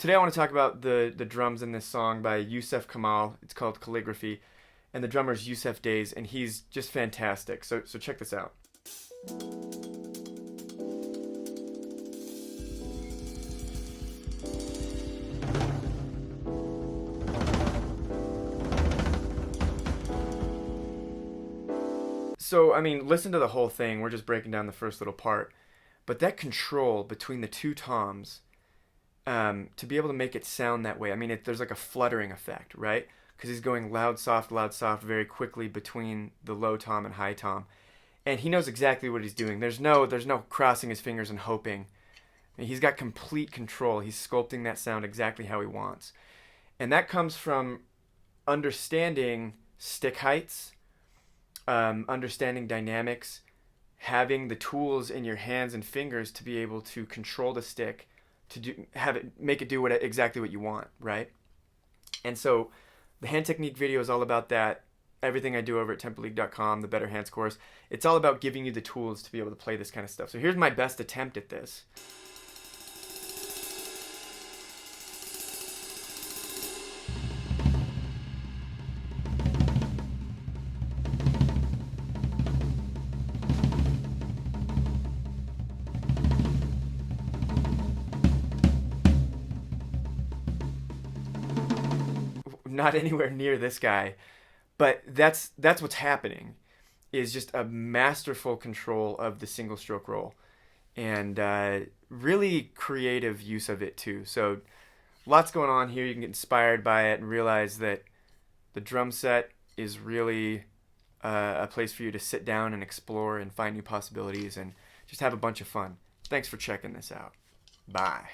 Today I want to talk about the drums in this song by Yussef Kamal. It's called Calligraphy, and the drummer is Yussef Dayes, and he's just fantastic. So check this out. So I mean, listen to the whole thing. We're just breaking down the first little part, but that control between the two toms, to be able to make it sound that way. I mean, there's like a fluttering effect, right? Because he's going loud, soft very quickly between the low tom and high tom, and he knows exactly what he's doing. There's no crossing his fingers and hoping. He's got complete control. He's sculpting that sound exactly how he wants, and that comes from understanding stick heights, understanding dynamics, having the tools in your hands and fingers to be able to control the stick, to make it do exactly what you want, right? And so the hand technique video is all about that. Everything I do over at templeleague.com, the Better Hands course, it's all about giving you the tools to be able to play this kind of stuff. So here's my best attempt at this. Not anywhere near this guy, but that's what's happening, is just a masterful control of the single stroke roll, and really creative use of it too. So lots going on here. You can get inspired by it and realize that the drum set is really a place for you to sit down and explore and find new possibilities and just have a bunch of fun. Thanks for checking this out. Bye.